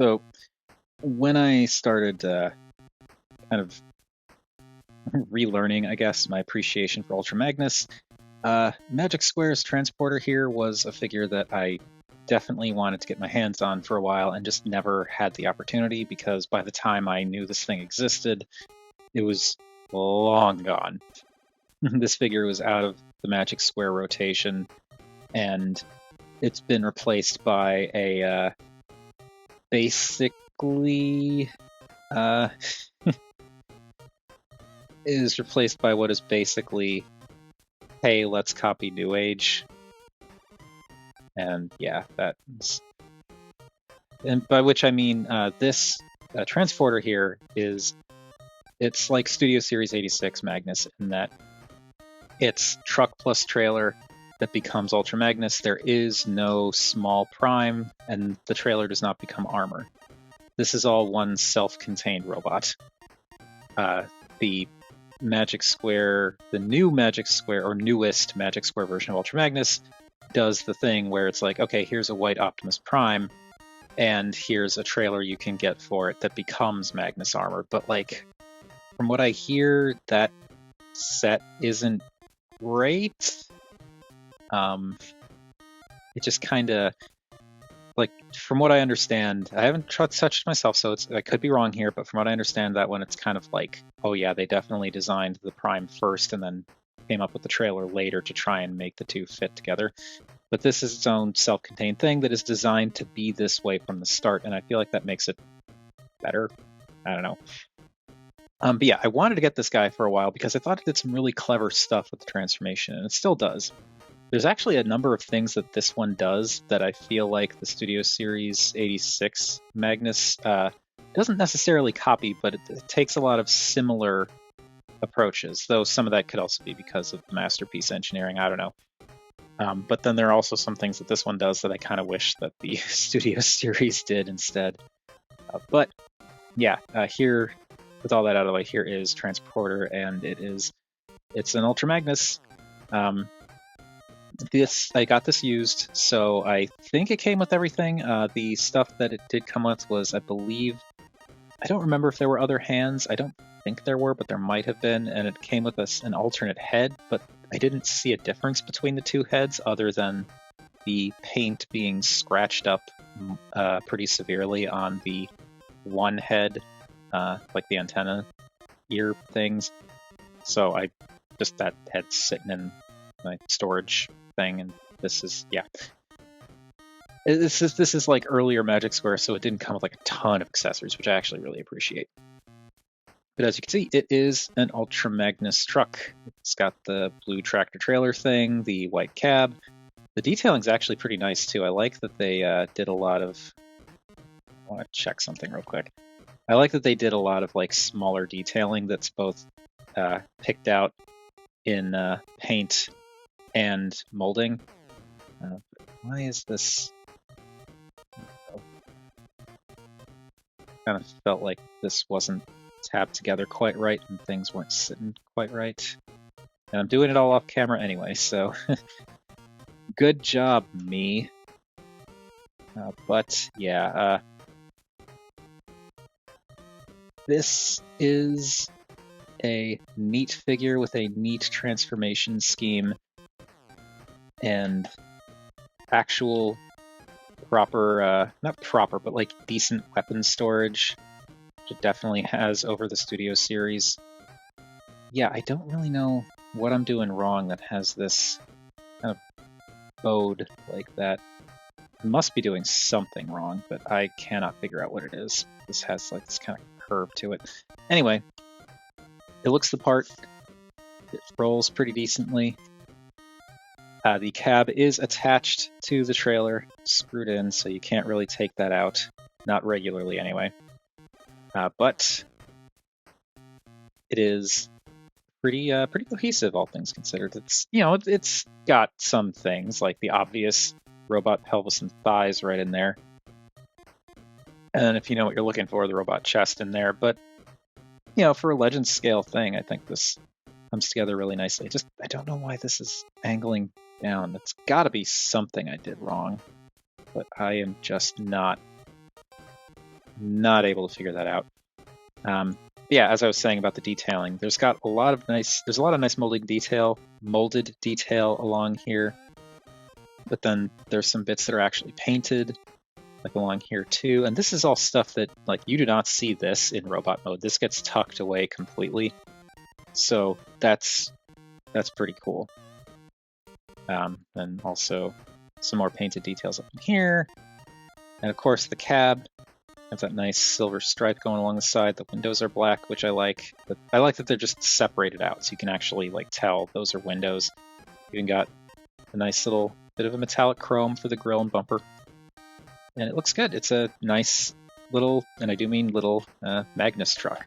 So when I started kind of relearning, I guess, my appreciation for Ultra Magnus, Magic Square's Transporter here was a figure that I definitely wanted to get my hands on for a while and just never had the opportunity because by the time I knew this thing existed, it was long gone. This figure was out of the Magic Square rotation, and it's been replaced by a basically is replaced by what is basically, hey, let's copy New Age. And yeah, that's, and by which I mean this transporter here it's like Studio Series 86 Magnus in that it's truck plus trailer that becomes Ultra Magnus. There is no small prime, and the trailer does not become armor. This is all one self-contained robot. The Magic Square, the new Magic Square, or newest Magic Square version of Ultra Magnus, does the thing where it's like, okay, here's a white Optimus Prime, and here's a trailer you can get for it that becomes Magnus armor. But like, from what I hear, that set isn't great. It just kind of, like, from what I understand, I haven't touched it myself, so I could be wrong here, but from what I understand, that one, it's kind of like, oh yeah, they definitely designed the Prime first and then came up with the trailer later to try and make the two fit together. But this is its own self-contained thing that is designed to be this way from the start, and I feel like that makes it better. I don't know. But yeah, I wanted to get this guy for a while because I thought it did some really clever stuff with the transformation, and it still does. There's actually a number of things that this one does that I feel like the Studio Series 86 Magnus doesn't necessarily copy, but it takes a lot of similar approaches, though some of that could also be because of the masterpiece engineering, I don't know. But then there are also some things that this one does that I kind of wish that the Studio Series did instead. But yeah, here, with all that out of the way, here is Transporter, and it's an Ultra Magnus. I got this used, so I think it came with everything. The stuff that it did come with was, I believe, I don't remember if there were other hands. I don't think there were, but there might have been, and it came with an alternate head, but I didn't see a difference between the two heads other than the paint being scratched up pretty severely on the one head, like the antenna ear things. So that head's sitting in my storage thing, and this is, yeah. This is like earlier Magic Square, so it didn't come with like a ton of accessories, which I actually really appreciate. But as you can see, it is an Ultra Magnus truck. It's got the blue tractor trailer thing, the white cab. The detailing's actually pretty nice too. I like that they did a lot of, I want to check something real quick. I like that they did a lot of like smaller detailing that's both picked out in paint and molding. Why is this? Kind of felt like this wasn't tabbed together quite right and things weren't sitting quite right. And I'm doing it all off camera anyway, so good job, me. But yeah, this is a neat figure with a neat transformation scheme and actual proper, not proper, but like decent weapon storage, which it definitely has over the Studio Series. Yeah, I don't really know what I'm doing wrong that has this kind of bowed like that. I must be doing something wrong, but I cannot figure out what it is. This has like this kind of curve to it. Anyway, it looks the part. It rolls pretty decently. The cab is attached to the trailer, screwed in, so you can't really take that out. Not regularly, anyway. But it is pretty cohesive, all things considered. It's, it's got some things, like the obvious robot pelvis and thighs right in there. And if you know what you're looking for, the robot chest in there. But, for a Legend scale thing, I think this comes together really nicely. I don't know why this is angling down. That's got to be something I did wrong, but I am just not not able to figure that out. Yeah, as I was saying about the detailing, there's a lot of nice molded detail along here, but then there's some bits that are actually painted, like along here too. And this is all stuff that, like, you do not see this in robot mode. This gets tucked away completely, so that's pretty cool. And also some more painted details up in here, and of course the cab has that nice silver stripe going along the side. The windows are black, which I like. But I like that they're just separated out, so you can actually like tell those are windows. You even got a nice little bit of a metallic chrome for the grille and bumper, and it looks good. It's a nice little, and I do mean little, Magnus truck.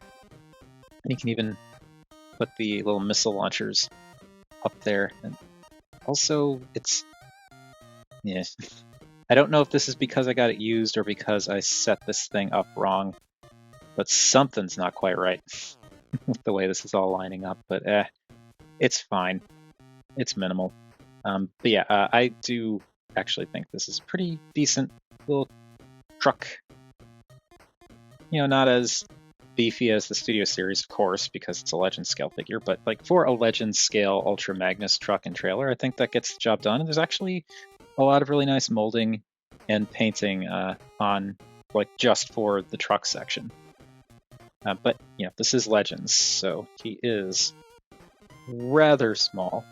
And you can even put the little missile launchers up there. And also, yeah. I don't know if this is because I got it used or because I set this thing up wrong, but something's not quite right with the way this is all lining up, but it's fine. It's minimal. But yeah, I do actually think this is a pretty decent little truck. You know, not as beefy as the Studio Series, of course, because it's a Legend scale figure, but like for a Legend scale Ultra Magnus truck and trailer, I think that gets the job done. And there's actually a lot of really nice molding and painting on, like, just for the truck section. But you know, this is Legends, so he is rather small,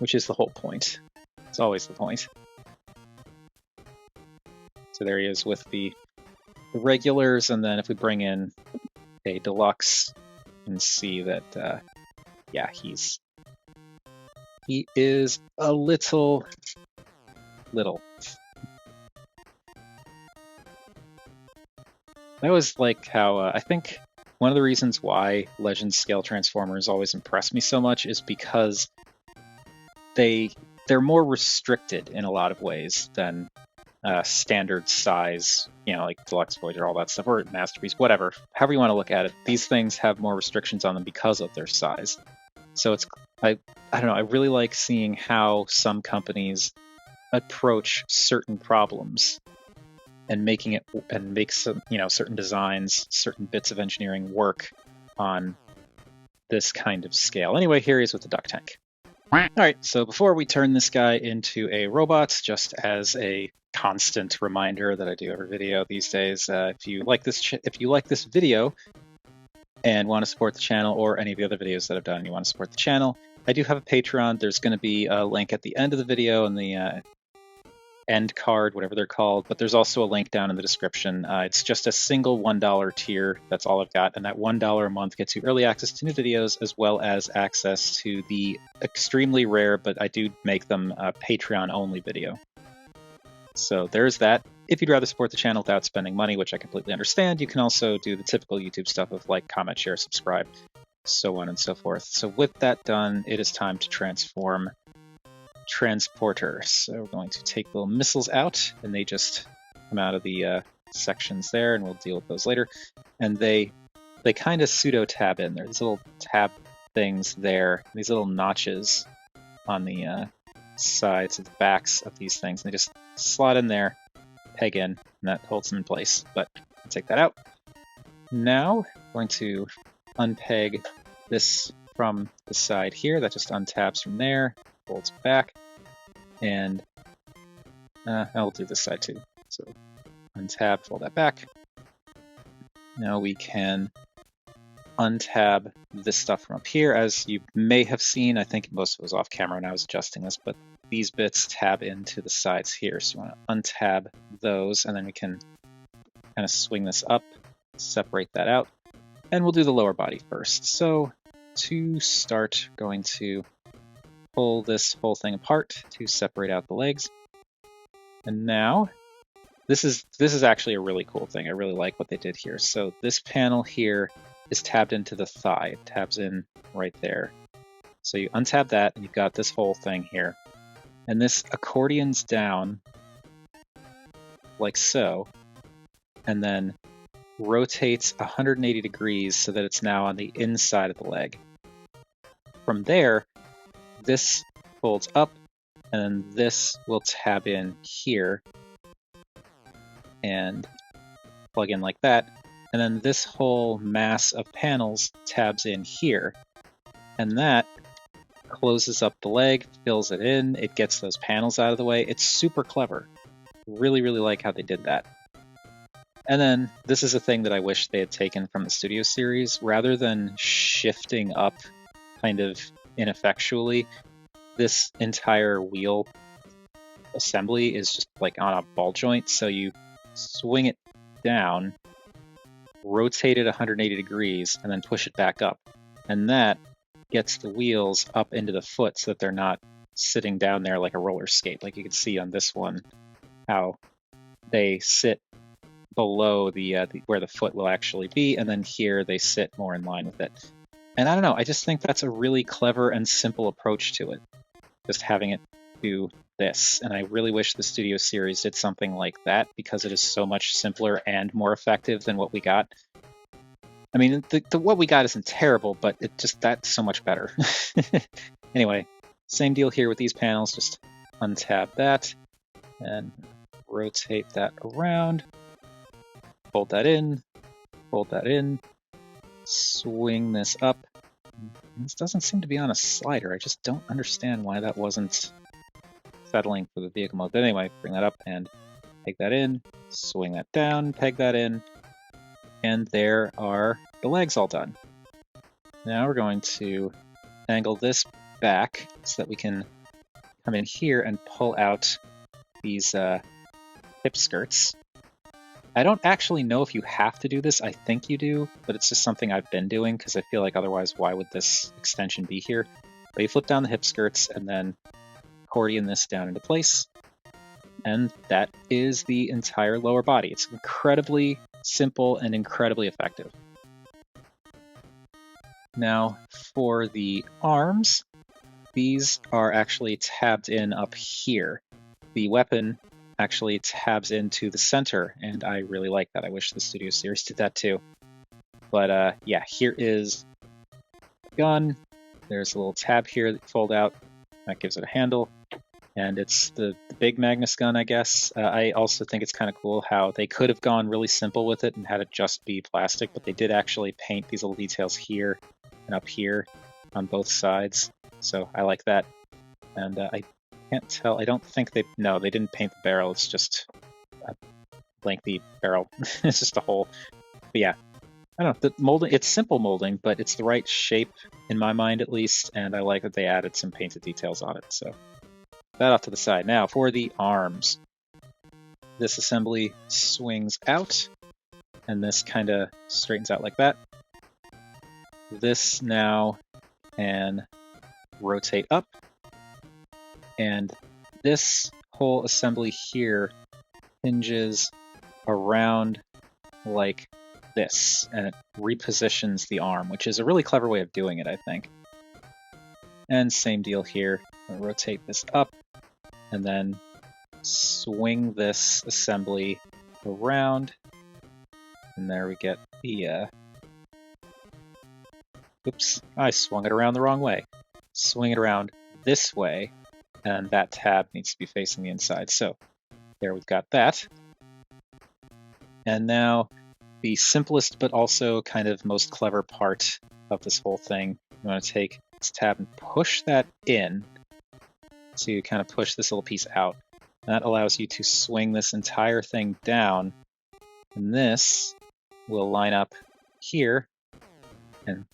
which is the whole point. It's always the point. So there he is with the regulars, and then if we bring in a deluxe, you can see that yeah, he is a little. I always like how I think one of the reasons why Legend scale Transformers always impress me so much is because they're more restricted in a lot of ways than standard size, you know, like Deluxe Voyager, all that stuff, or Masterpiece, whatever. However you want to look at it, these things have more restrictions on them because of their size. So I don't know, I really like seeing how some companies approach certain problems and make some, you know, certain designs, certain bits of engineering work on this kind of scale. Anyway, here he is with the duck tank. All right, so before we turn this guy into a robot, just as a constant reminder that I do every video these days, if you like this video and want to support the channel, or any of the other videos that I've done and you want to support the channel, I do have a Patreon. There's going to be a link at the end of the video in the end card, whatever they're called, but there's also a link down in the description. It's just a single $1 tier. That's all I've got, and that $1 a month gets you early access to new videos, as well as access to the extremely rare, but I do make them Patreon only video. So there's that. If you'd rather support the channel without spending money, which I completely understand, you can also do the typical YouTube stuff of like, comment, share, subscribe, so on and so forth. So with that done, it is time to transform Transporter. So we're going to take little missiles out, and they just come out of the sections there, and we'll deal with those later. And they kind of pseudo tab in. There's little tab things there, these little notches on the sides of the backs of these things. And they just slot in there, peg in, and that holds them in place. But I'll take that out. Now I'm going to unpeg this from the side here. That just untabs from there, folds back, and I'll do this side too. So untab, fold that back. Now we can untab this stuff from up here. As you may have seen, I think most of it was off camera when I was adjusting this, but these bits tab into the sides here. So you want to untab those, and then we can kind of swing this up, separate that out, and we'll do the lower body first. So to start, going to pull this whole thing apart to separate out the legs. And now this is actually a really cool thing. I really like what they did here. So this panel here is tabbed into the thigh. It tabs in right there. So you untab that, and you've got this whole thing here. And this accordions down like so, and then rotates 180 degrees so that it's now on the inside of the leg. From there, this folds up, and then this will tab in here. And plug in like that. And then this whole mass of panels tabs in here. And that closes up the leg, fills it in, it gets those panels out of the way. It's super clever. Really, really like how they did that. And then this is a thing that I wish they had taken from the Studio series. Rather than shifting up kind of ineffectually, this entire wheel assembly is just like on a ball joint. So you swing it down, rotate it 180 degrees, and then push it back up. And that gets the wheels up into the foot so that they're not sitting down there like a roller skate. Like you can see on this one, how they sit below the where the foot will actually be, and then here they sit more in line with it. And I don't know, I just think that's a really clever and simple approach to it, just having it do this. And I really wish the Studio series did something like that, because it is so much simpler and more effective than what we got. I mean, the what we got isn't terrible, but that's so much better. Anyway, same deal here with these panels. Just untab that and rotate that around. Fold that in, swing this up. This doesn't seem to be on a slider. I just don't understand why that wasn't settling for the vehicle mode. But anyway, bring that up and peg that in, swing that down, peg that in, and there are the legs all done. Now we're going to angle this back so that we can come in here and pull out these hip skirts. I don't actually know if you have to do this. I think you do, but it's just something I've been doing because I feel like otherwise why would this extension be here? But you flip down the hip skirts and then accordion this down into place. And that is the entire lower body. It's incredibly simple and incredibly effective. Now for the arms, these are actually tabbed in up here. The weapon actually tabs into the center, and I really like that. I wish the Studio series did that too. But yeah, here is the gun. There's a little tab here that you fold out. That gives it a handle. And it's the big Magnus gun, I guess. I also think it's kind of cool how they could have gone really simple with it and had it just be plastic, but they did actually paint these little details here and up here on both sides. So I like that. And I can't tell. I don't think they didn't paint the barrel. It's just a lengthy barrel. It's just a hole. But yeah, I don't know. The molding, it's simple molding, but it's the right shape in my mind at least. And I like that they added some painted details on it. So that off to the side. Now for the arms. This assembly swings out and this kind of straightens out like that. This now can rotate up. And this whole assembly here hinges around like this, and it repositions the arm, which is a really clever way of doing it, I think. And same deal here. I'll rotate this up, and then swing this assembly around, and there we get the... Oops, I swung it around the wrong way. Swing it around this way, and that tab needs to be facing the inside. So there we've got that. And now the simplest but also kind of most clever part of this whole thing. You want to take this tab and push that in to kind of push this little piece out. And that allows you to swing this entire thing down, and this will line up here and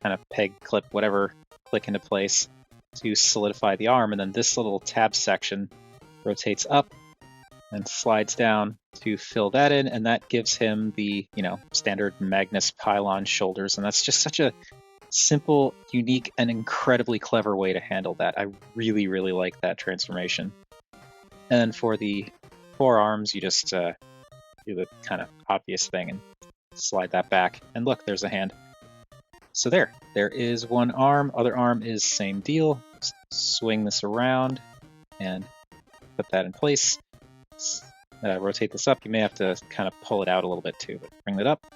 kind of peg, clip, whatever, click into place to solidify the arm. And then this little tab section rotates up and slides down to fill that in, and that gives him the, standard Magnus pylon shoulders. And that's just such a simple, unique, and incredibly clever way to handle that. I really, really like that transformation. And then for the forearms, you just do the kind of obvious thing and slide that back. And look, there's a hand. So there is one arm. Other arm is same deal. Just swing this around and put that in place. Rotate this up. You may have to kind of pull it out a little bit too, but bring that up,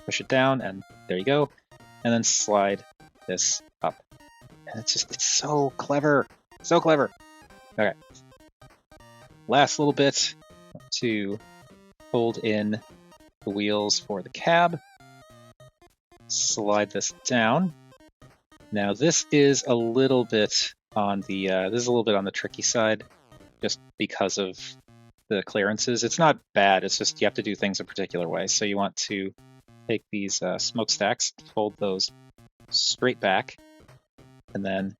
push it down, and there you go. And then slide this up. And it's so clever. So clever. Okay. Last little bit to fold in the wheels for the cab. Slide this down. Now this is a little bit on the tricky side, just because of the clearances. It's not bad. It's just you have to do things a particular way. So you want to take these smokestacks, fold those straight back, and then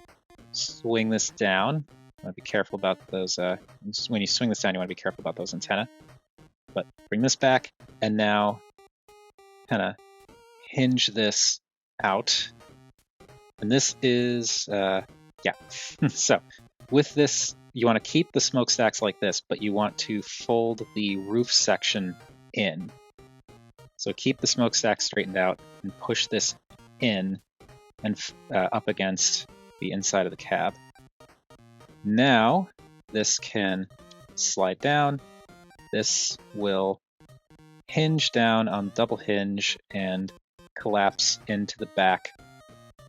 swing this down. You want to be careful about those. When you swing this down, you want to be careful about those antennae. But bring this back, and now kind of hinge this out. And this is, yeah. So with this, you want to keep the smokestacks like this, but you want to fold the roof section in. So keep the smokestack straightened out and push this in and up against the inside of the cab. Now this can slide down. This will hinge down on double hinge and collapse into the back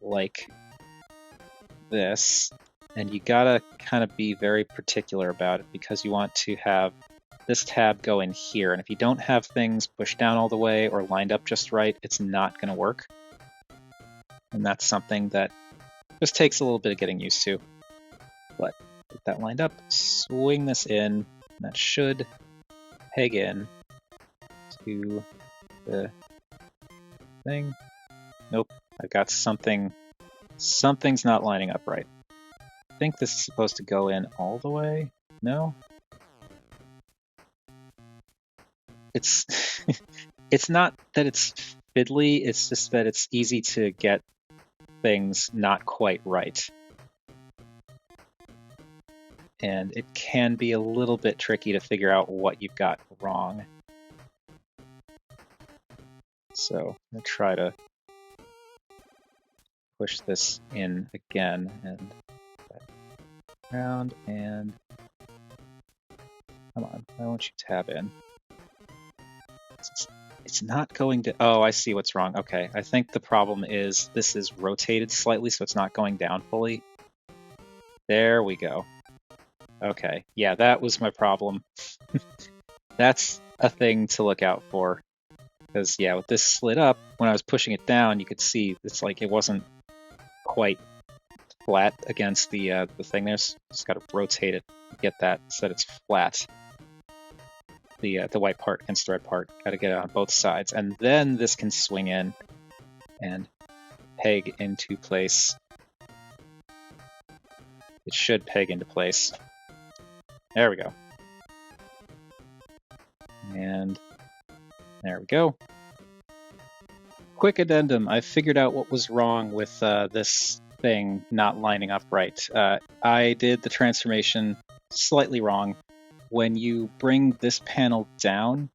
like this. And you gotta kind of be very particular about it because you want to have this tab go in here. And if you don't have things pushed down all the way or lined up just right, it's not gonna work. And that's something that just takes a little bit of getting used to. But get that lined up, swing this in, and that should peg in to the thing. Nope, I've got something's not lining up right. I think this is supposed to go in all the way. No? It's it's not that it's fiddly, it's just that it's easy to get things not quite right. And it can be a little bit tricky to figure out what you've got wrong. So I'm going to try to push this in again and around and come on, why won't you tab in? It's not going to, oh, I see what's wrong. Okay, I think the problem is this is rotated slightly, so it's not going down fully. There we go. Okay, yeah, that was my problem. That's a thing to look out for. Because, yeah, with this slid up, when I was pushing it down, you could see it's like it wasn't quite flat against the thing there. So just got to rotate it, get that so that it's flat. The white part against the red part. Got to get it on both sides. And then this can swing in and peg into place. It should peg into place. There we go. And there we go. Quick addendum. I figured out what was wrong with this thing not lining up right. I did the transformation slightly wrong. When you bring this panel down,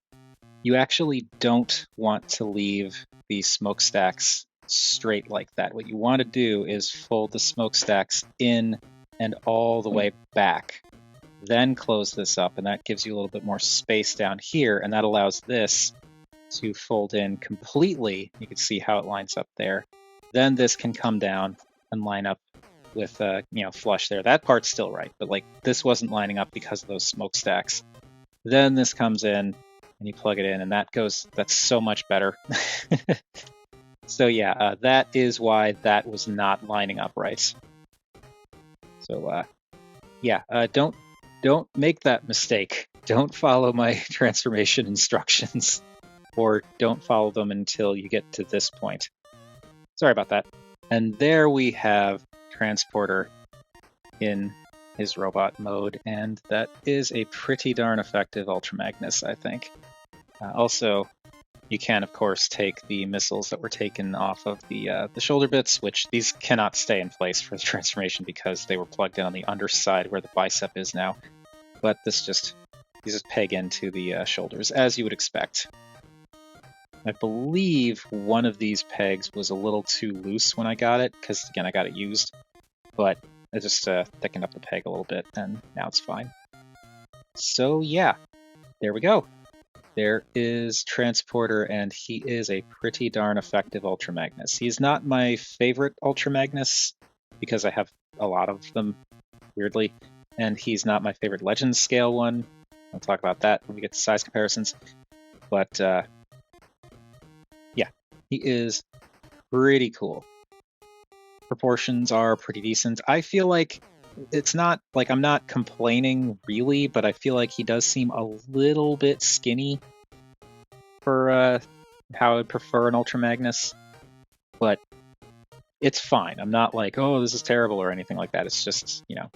you actually don't want to leave the smokestacks straight like that. What you want to do is fold the smokestacks in and all the way back. Then close this up, and that gives you a little bit more space down here, and that allows this to fold in completely. You can see how it lines up there. Then this can come down and line up with flush there. That part's still right, but like this wasn't lining up because of those smokestacks. Then this comes in and you plug it in, and that's so much better. So yeah, that is why that was not lining up right. So don't make that mistake. Don't follow my transformation instructions, or don't follow them until you get to this point. Sorry about that. And there we have Transporter in his robot mode, and that is a pretty darn effective Ultra Magnus, I think. Also, you can, of course, take the missiles that were taken off of the shoulder bits, which these cannot stay in place for the transformation because they were plugged in on the underside where the bicep is now. But these just peg into the shoulders, as you would expect. I believe one of these pegs was a little too loose when I got it, because, again, I got it used. But I just thickened up the peg a little bit, and now it's fine. So, yeah, there we go. There is Transporter, and he is a pretty darn effective Ultra Magnus. He's not my favorite Ultra Magnus, because I have a lot of them, weirdly. And he's not my favorite Legends scale one. I'll talk about that when we get to size comparisons. But He is pretty cool. Proportions are pretty decent. I feel like it's not like I'm not complaining really, but I feel like he does seem a little bit skinny for how I'd prefer an Ultra Magnus, but it's fine. I'm not like, oh, this is terrible or anything like that. It's just, you know,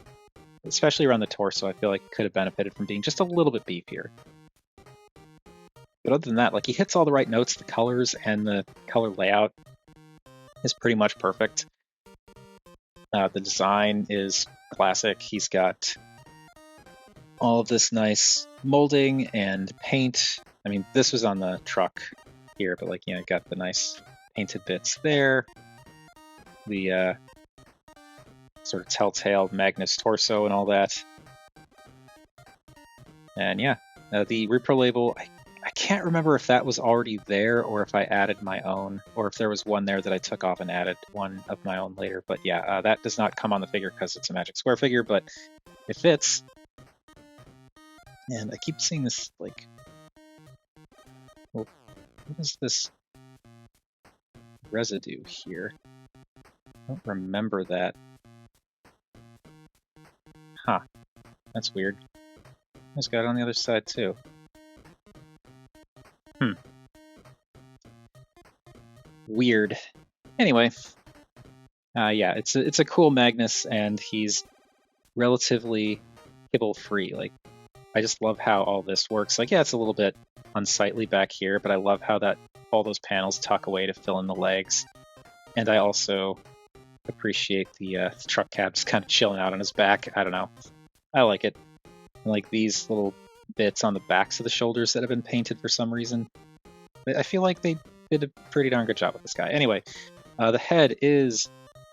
especially around the torso, I feel like it could have benefited from being just a little bit beefier. But other than that, like, he hits all the right notes. The colors and the color layout is pretty much perfect. The design is classic. He's got all of this nice molding and paint. I mean, this was on the truck here, but like, you know, got the nice painted bits there. The sort of telltale Magnus torso and all that. And yeah, the repro label, I can't remember if that was already there or if I added my own, or if there was one there that I took off and added one of my own later. But yeah, that does not come on the figure because it's a Magic Square figure, but it fits. And I keep seeing this, like, well, what is this residue here? I don't remember that. Huh, that's weird. It's got it on the other side too. Weird. Anyway, yeah, it's a cool Magnus, and he's relatively kibble free. Like, I just love how all this works. Like, yeah, it's a little bit unsightly back here, but I love how that all those panels tuck away to fill in the legs. And I also appreciate the truck cab just kind of chilling out on his back. I don't know. I like it. I like these little bits on the backs of the shoulders that have been painted for some reason. I feel like they did a pretty darn good job with this guy. Anyway, the head is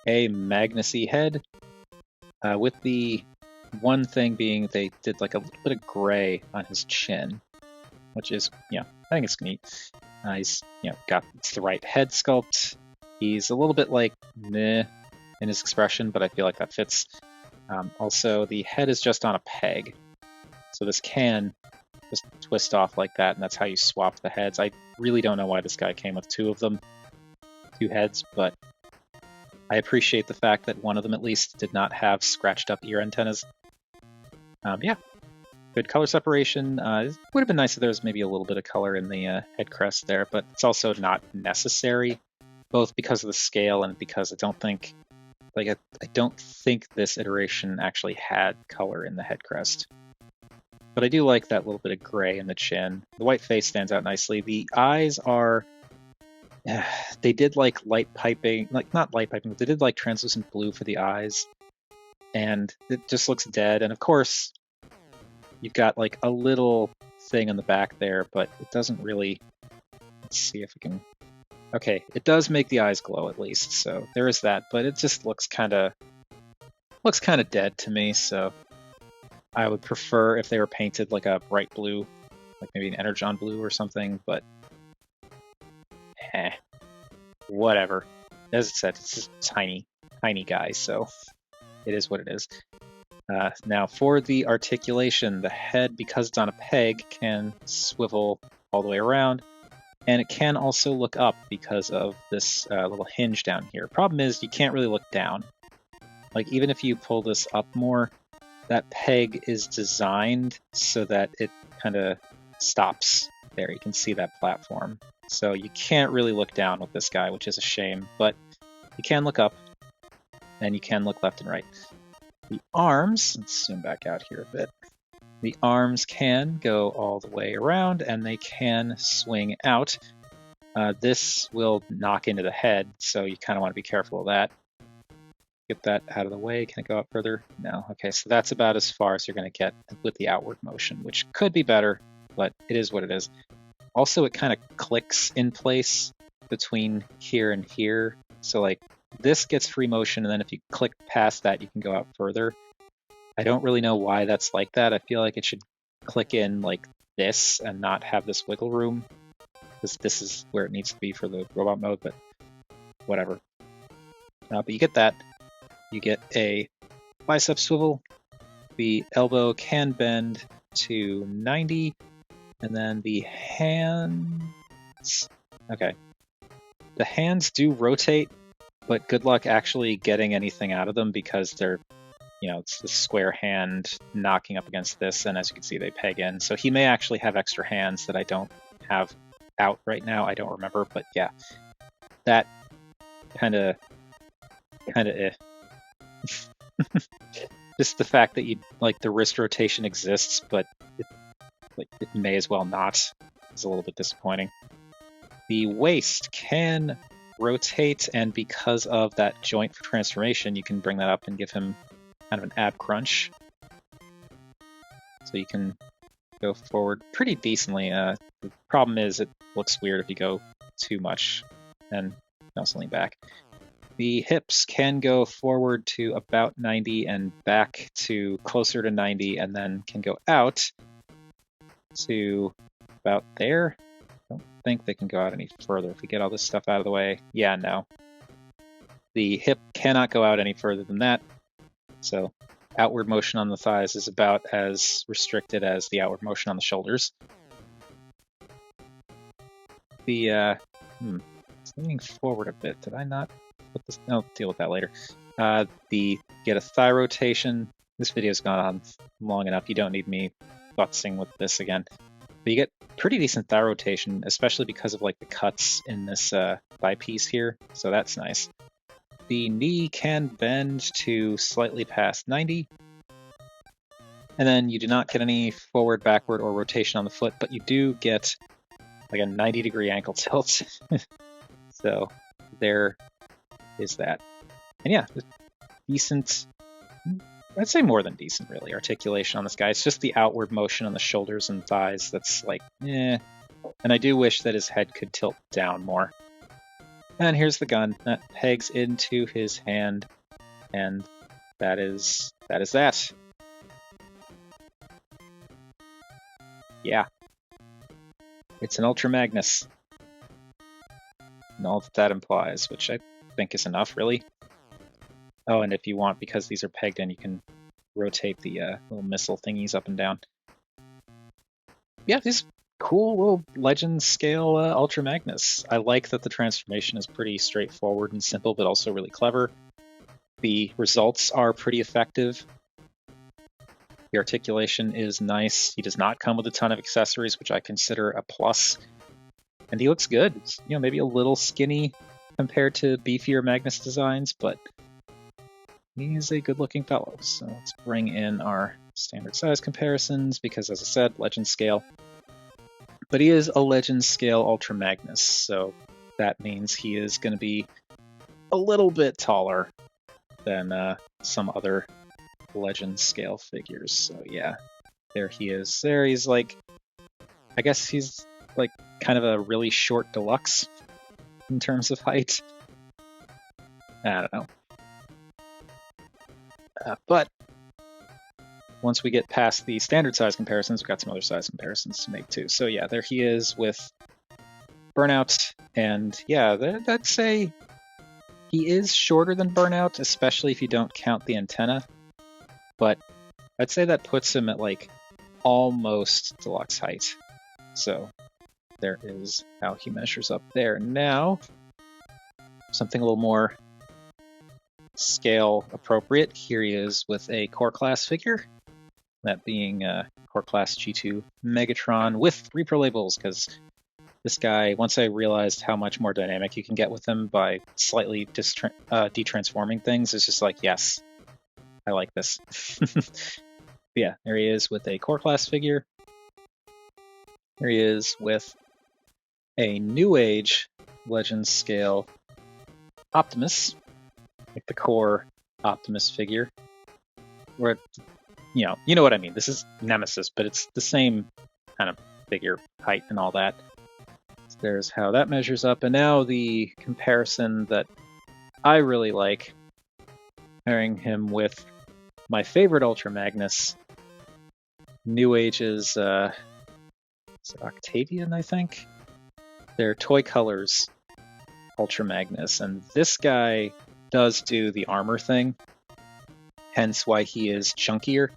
a Magnus-y head, with the one thing being they did like a little bit of gray on his chin, which is, yeah, I think it's neat. He's, you know, got the right head sculpt. He's a little bit like meh in his expression, but I feel like that fits. Also, the head is just on a peg, so this can just twist off like that, and that's how you swap the heads. I really don't know why this guy came with two of them, two heads, but I appreciate the fact that one of them at least did not have scratched up ear antennas. Yeah, good color separation. It would have been nice if there was maybe a little bit of color in the head crest there, but it's also not necessary, both because of the scale and because I don't think, like, I don't think this iteration actually had color in the head crest. But I do like that little bit of gray in the chin. The white face stands out nicely. The eyes are, they did like light piping, like not light piping, but they did like translucent blue for the eyes. And it just looks dead. And of course, you've got like a little thing on the back there, but it doesn't really, let's see if we can, okay, it does make the eyes glow at least. So there is that, but it just looks kind of dead to me. So I would prefer if they were painted like a bright blue, like maybe an Energon blue or something, but whatever. As I said, it's just tiny guy, so it is what it is. Now for the articulation, the head, because it's on a peg, can swivel all the way around, and it can also look up because of this little hinge down here. Problem is, you can't really look down. Like, even if you pull this up more, that peg is designed so that it kind of stops there. You can see that platform. So you can't really look down with this guy, which is a shame, but you can look up, and you can look left and right. The arms, let's zoom back out here a bit. The arms can go all the way around, and they can swing out. This will knock into the head, so you kind of want to be careful of that. Get that out of the way. Can it go up further? No. Okay, so that's about as far as you're going to get with the outward motion, which could be better, but it is what it is. Also, it kind of clicks in place between here and here. So, like, this gets free motion, and then if you click past that, you can go out further. I don't really know why that's like that. I feel like it should click in like this and not have this wiggle room, because this is where it needs to be for the robot mode, but whatever. But you get that. You get a bicep swivel. The elbow can bend to 90, and then the hands. Okay. The hands do rotate, but good luck actually getting anything out of them because they're, it's the square hand knocking up against this, and as you can see, they peg in. So he may actually have extra hands that I don't have out right now. I don't remember, but yeah, that kind of just the fact that the wrist rotation exists, but it may as well not, is a little bit disappointing. The waist can rotate, and because of that joint for transformation, you can bring that up and give him kind of an ab crunch. So you can go forward pretty decently. The problem is it looks weird if you go too much and also lean back. The hips can go forward to about 90 and back to closer to 90, and then can go out to about there. I don't think they can go out any further if we get all this stuff out of the way. Yeah, no. The hip cannot go out any further than that. So outward motion on the thighs is about as restricted as the outward motion on the shoulders. The it's leaning forward a bit. Did I not put this? No, deal with that later. Get a thigh rotation. This video's gone on long enough. You don't need me futzing with this again. But you get pretty decent thigh rotation, especially because of the cuts in this thigh piece here. So that's nice. The knee can bend to slightly past 90. And then you do not get any forward, backward, or rotation on the foot, but you do get a 90-degree ankle tilt. So there is that. And yeah, decent, I'd say more than decent, really, articulation on this guy. It's just the outward motion on the shoulders and thighs that's eh. And I do wish that his head could tilt down more. And here's the gun that pegs into his hand, and that is that. Yeah. It's an Ultra Magnus. And all that implies, which I think is enough, really. Oh, and if you want, because these are pegged in, you can rotate the little missile thingies up and down. Yeah, these cool little legend scale Ultra Magnus. I like that the transformation is pretty straightforward and simple, but also really clever. The results are pretty effective. The articulation is nice. He does not come with a ton of accessories, which I consider a plus. And he looks good. It's, maybe a little skinny compared to beefier Magnus designs, but he's a good-looking fellow. So let's bring in our standard size comparisons, because as I said, legend scale. But he is a legend scale Ultra Magnus, so that means he is going to be a little bit taller than some other legend scale figures. So yeah, there he is. There he's I guess he's kind of a really short deluxe in terms of height. I don't know. But once we get past the standard size comparisons, we've got some other size comparisons to make too. So yeah, there he is with Burnout, and yeah, I'd say he is shorter than Burnout, especially if you don't count the antenna. But I'd say that puts him at almost deluxe height. So there is how he measures up there. Now, something a little more scale appropriate. Here he is with a core class figure, that being core class G2 Megatron with repro labels, because this guy, once I realized how much more dynamic you can get with him by slightly detransforming things, it's just yes, I like this. Yeah, there he is with a core class figure. Here he is with a New Age Legends scale Optimus, the core Optimus figure. Where, you know what I mean. This is Nemesis, but it's the same kind of figure height and all that. So there's how that measures up. And now the comparison that I really like, pairing him with my favorite Ultra Magnus, New Age's Octavian, I think. They're Toy Colors Ultra Magnus, and this guy does do the armor thing, hence why he is chunkier.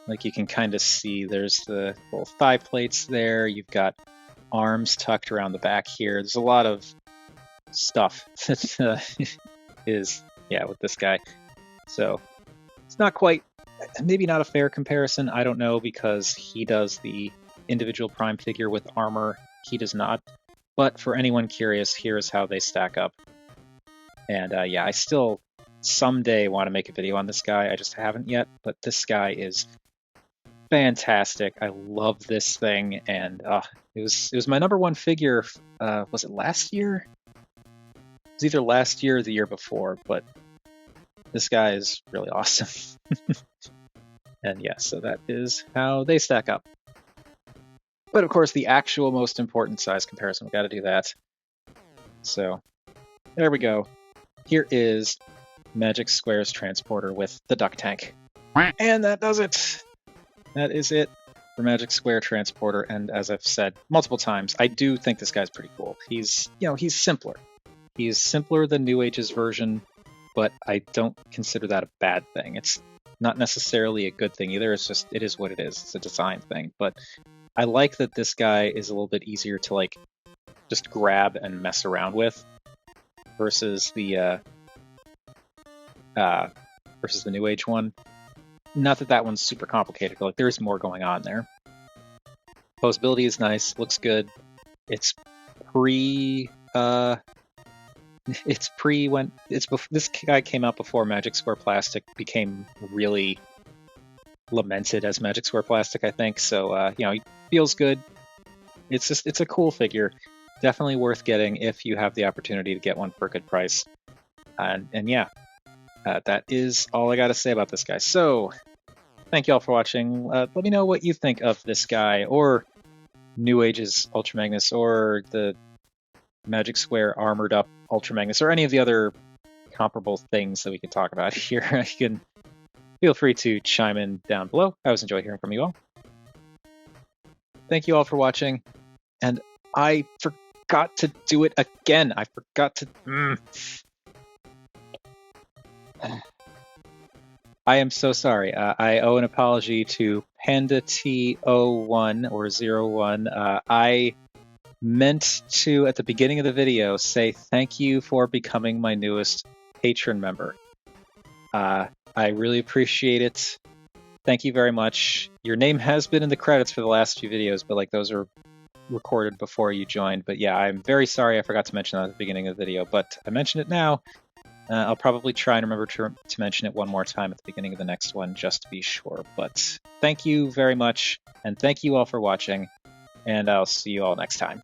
You can kind of see there's the little thigh plates there, you've got arms tucked around the back here. There's a lot of stuff that is, yeah, with this guy. So it's not quite, maybe not a fair comparison. I don't know, because he does the individual prime figure with armor. He does not. But for anyone curious, here's how they stack up. And yeah, I still someday want to make a video on this guy. I just haven't yet, but this guy is fantastic. I love this thing, and it was my number one figure. Was it last year? It was either last year or the year before, but this guy is really awesome. And yeah, so that is how they stack up. But of course, the actual most important size comparison, we've got to do that. So there we go. Here is Magic Square's transporter with the duck tank. And that does it. That is it for Magic Square transporter. And as I've said multiple times, I do think this guy's pretty cool. He's simpler. He's simpler than New Age's version, but I don't consider that a bad thing. It's not necessarily a good thing either. It's just, it is what it is. It's a design thing. But I like that this guy is a little bit easier to like just grab and mess around with versus the New Age one. Not that that one's super complicated, but like there's more going on there. Posability is nice, looks good. It's this guy came out before Magic Square Plastic became really lamented as Magic Square Plastic, I think. So he feels good. It's a cool figure. Definitely worth getting if you have the opportunity to get one for a good price. And yeah, that is all I got to say about this guy. So thank you all for watching. Let me know what you think of this guy, or New Age's Ultra Magnus, or the Magic Square armored up Ultra Magnus, or any of the other comparable things that we can talk about here. You can feel free to chime in down below. I always enjoy hearing from you all. Thank you all for watching, and I forgot to do it again. I forgot to... I am so sorry. I owe an apology to Panda T01 or 01. I meant to, at the beginning of the video, say thank you for becoming my newest patron member. I really appreciate it. Thank you very much. Your name has been in the credits for the last few videos, but like those are recorded before you joined. But yeah, I'm very sorry I forgot to mention that at the beginning of the video, but I mentioned it now. I'll probably try and remember to mention it one more time at the beginning of the next one, just to be sure. But thank you very much, and thank you all for watching, and I'll see you all next time.